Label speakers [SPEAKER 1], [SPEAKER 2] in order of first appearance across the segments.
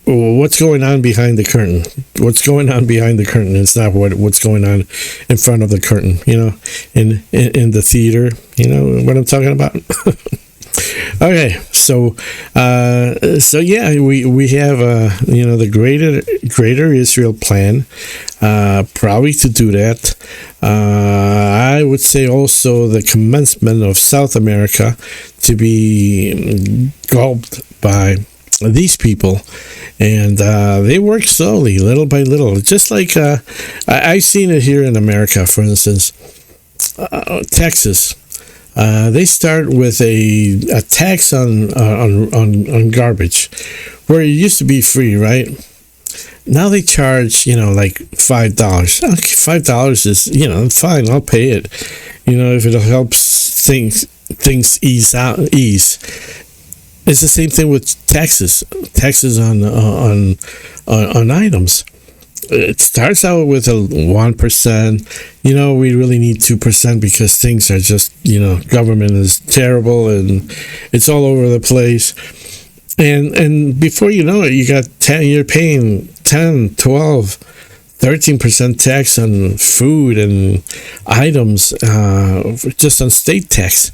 [SPEAKER 1] what's going on behind the curtain. What's going on behind the curtain is not what's going on in front of the curtain. In the theater. You know what I'm talking about. Okay, so yeah, we have the greater Israel plan, probably to do that. I would say also the commencement of South America to be gulped by these people, and they work slowly, little by little, just like I've seen it here in America. For instance, Texas. They start with a tax on garbage, where it used to be free, right? Now they charge, like $5. Okay, $5 is, fine. I'll pay it. If it'll help things ease. It's the same thing with taxes on items. It starts out with a 1%. We really need 2% because things are just, government is terrible and it's all over the place. And before you know it, you're paying 10, 12, 13% tax on food and items, just on state tax.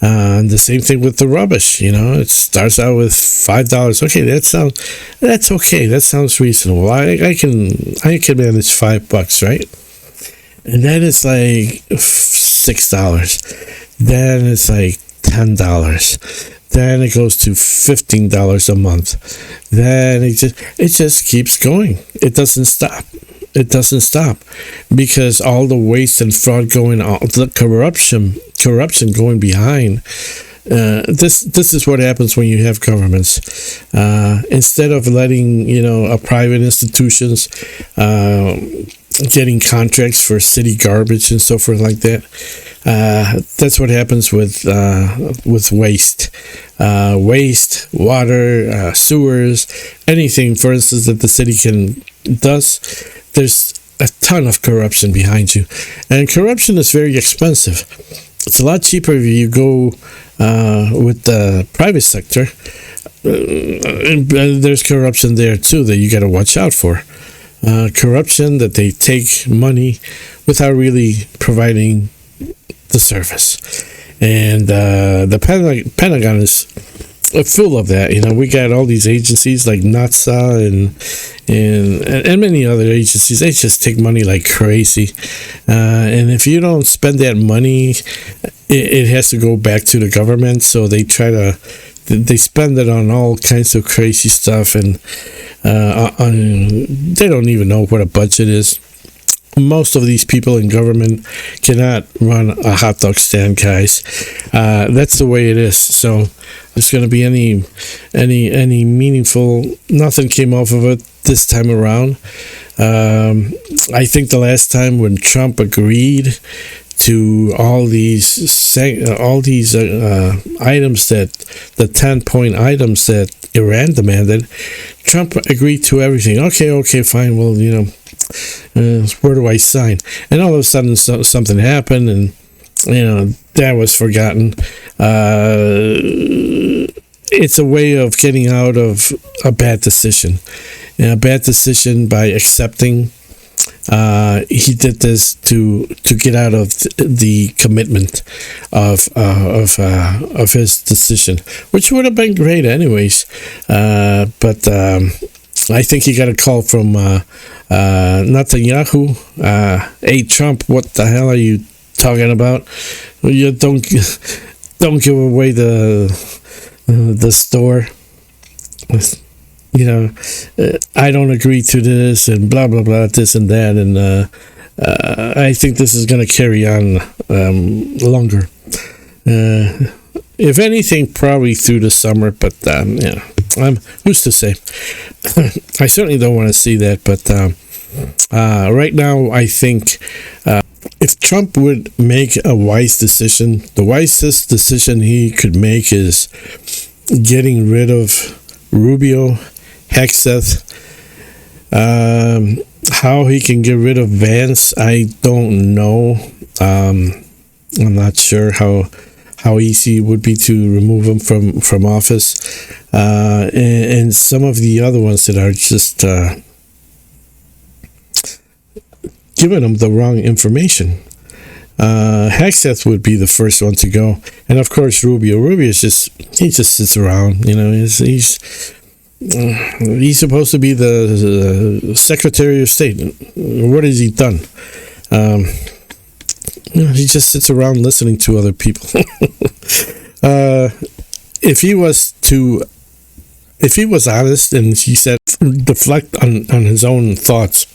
[SPEAKER 1] And the same thing with the rubbish. It starts out with $5. Okay, that's okay. That sounds reasonable. I can manage $5, right? And then it's like $6. Then it's like $10. Then it goes to $15 a month. Then it just keeps going. It doesn't stop. Because all the waste and fraud going on, the corruption going behind. This is what happens when you have governments. Instead of letting a private institutions getting contracts for city garbage and so forth like that. That's what happens with waste. Waste, water, sewers, anything, for instance, that the city does. There's a ton of corruption behind you. And corruption is very expensive. It's a lot cheaper if you go with the private sector. And there's corruption there too that you got to watch out for. Corruption that they take money without really providing the service. And the Pentagon is full of that. We got all these agencies like NASA and many other agencies. They just take money like crazy. And if you don't spend that money, it has to go back to the government. So they they spend it on all kinds of crazy stuff, and they don't even know what a budget is. Most of these people in government cannot run a hot dog stand, guys. That's the way it is. So there's going to be any meaningful. Nothing came off of it this time around. I think the last time when Trump agreed to all these items, that the 10-point items that Iran demanded, Trump agreed to everything. Okay, fine. Well, where do I sign? And all of a sudden something happened, and that was forgotten. It's a way of getting out of a bad decision. A bad decision by accepting. He did this to get out of the commitment of his decision, which would have been great anyways. But I think he got a call from Netanyahu. Hey Trump, what the hell are you talking about? You don't give away the store. I don't agree to this, and blah blah blah, this and that, and I think this is going to carry on longer. If anything, probably through the summer, but who's to say? I certainly don't want to see that, but right now, I think if Trump would make a wise decision, the wisest decision he could make is getting rid of Rubio, Hexeth. How he can get rid of Vance, I don't know. I'm not sure how how easy it would be to remove him from office, and some of the other ones that are just giving them the wrong information. Hegseth would be the first one to go, and of course Rubio. Rubio is he just sits around. He's supposed to be the Secretary of State. What has he done? He just sits around listening to other people. If he was honest and he said deflect on his own thoughts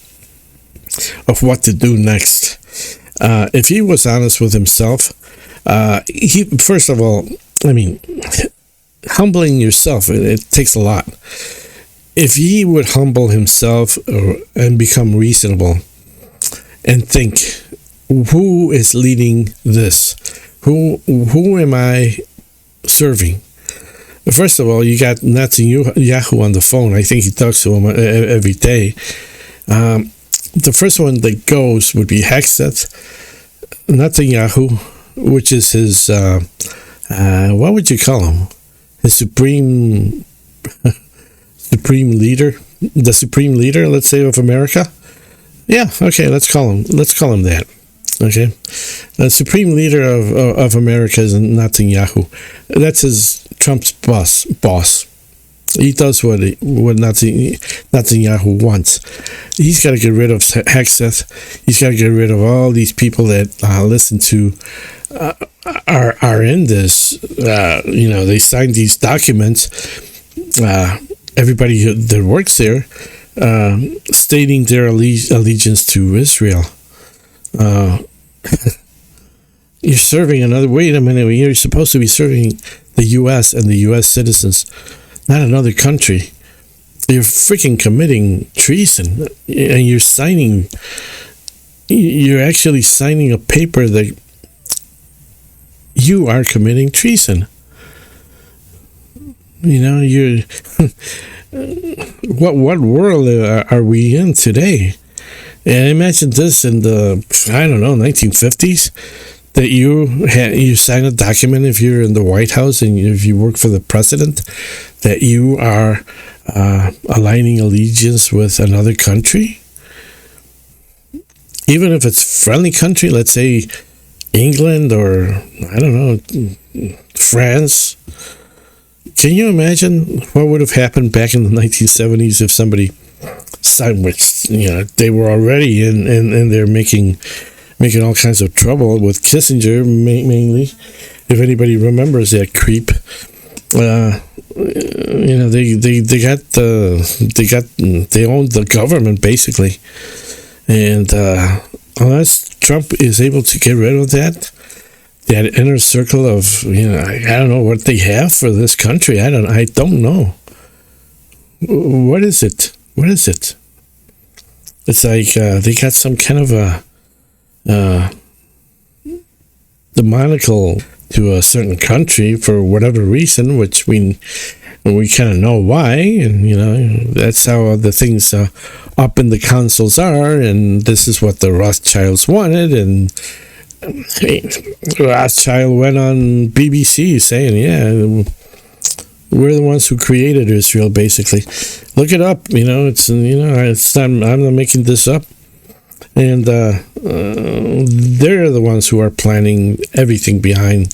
[SPEAKER 1] of what to do next. If he was honest with himself, he first of all, humbling yourself, it takes a lot. If he would humble himself and become reasonable and think, who is leading this? Who am I serving? First of all, you got Netanyahu on the phone. I think he talks to him every day. The first one that goes would be Hegseth, Netanyahu, which is his, what would you call him? His supreme leader, the supreme leader, let's say, of America. Yeah, okay, let's call him that. Okay, the supreme leader of America is Netanyahu. That's Trump's boss. He does what Netanyahu wants. He's got to get rid of Hegseth. He's got to get rid of all these people that listen to are in this. They signed these documents. Everybody that works there, stating their allegiance to Israel. You're serving another. Wait a minute. You're supposed to be serving the U.S. and the U.S. citizens, not another country. You're freaking committing treason, and you're actually signing a paper that you are committing treason. You're what world are we in today? And imagine this in the 1950s, that you sign a document if you're in the White House and if you work for the president, that you are aligning allegiance with another country, even if it's a friendly country, let's say England or France. Can you imagine what would have happened back in the 1970s if somebody signed, which they were already in, and they're making all kinds of trouble with Kissinger mainly. If anybody remembers that creep, they owned the government basically, and unless Trump is able to get rid of that inner circle of I don't know what they have for this country. I don't know. What is it? It's like they got some kind of a demonical to a certain country for whatever reason, which we kind of know why, and that's how the things up in the councils are, and this is what the Rothschilds wanted, and Rothschild went on BBC saying, we're the ones who created Israel, basically. Look it up, it's I'm not making this up. And they're the ones who are planning everything behind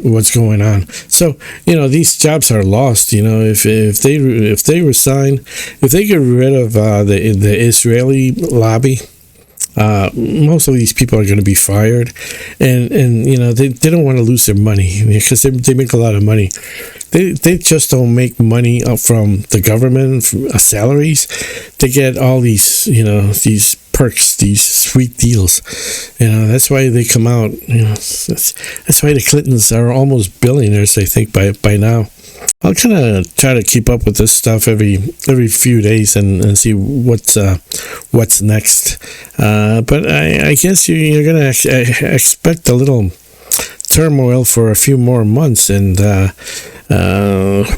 [SPEAKER 1] what's going on. So these jobs are lost. If they resign, if they get rid of the Israeli lobby, most of these people are going to be fired, and they don't want to lose their money because they make a lot of money. They just don't make money from the government salaries. They get all these these perks, these sweet deals. That's why they come out. That's why the Clintons are almost billionaires, I think, by now. I'll kind of try to keep up with this stuff every few days and see what's next. But I guess you're going to expect a little turmoil for a few more months. And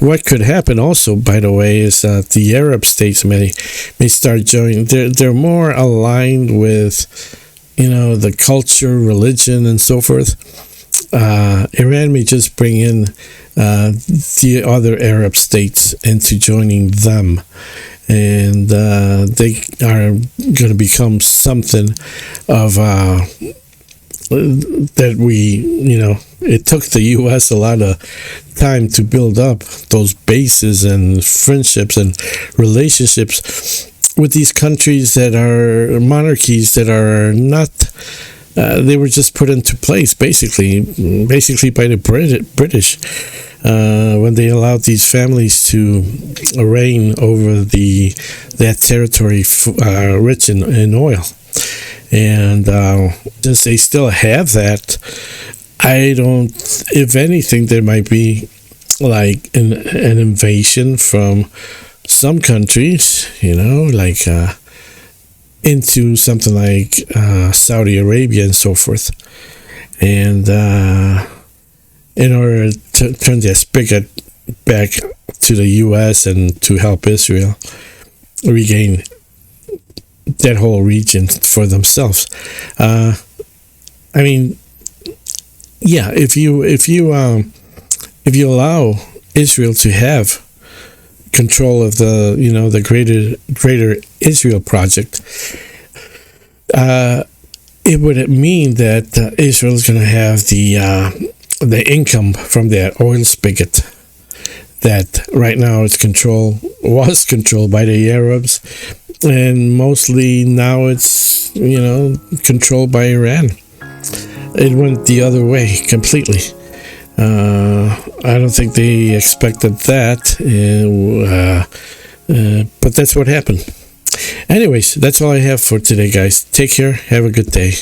[SPEAKER 1] what could happen also, by the way, is that the Arab states may start joining. They're more aligned with the culture, religion, and so forth. Iran may just bring in the other Arab states into joining them, and they are going to become something of that it took the U.S. a lot of time to build up those bases and friendships and relationships with these countries that are monarchies that are not. They were just put into place, basically by the British, when they allowed these families to reign over that territory rich in oil. And since they still have that, if anything, there might be like an invasion from some countries, like into something like Saudi Arabia and so forth. And in order to turn that spigot back to the U.S. and to help Israel regain that whole region for themselves. If you allow Israel to have control of the greater Israel project, it would mean that Israel is going to have the income from that oil spigot that right now was controlled by the Arabs, and mostly now it's controlled by Iran. It went the other way completely. I don't think they expected that, but that's what happened. Anyways, that's all I have for today, guys. Take care. Have a good day.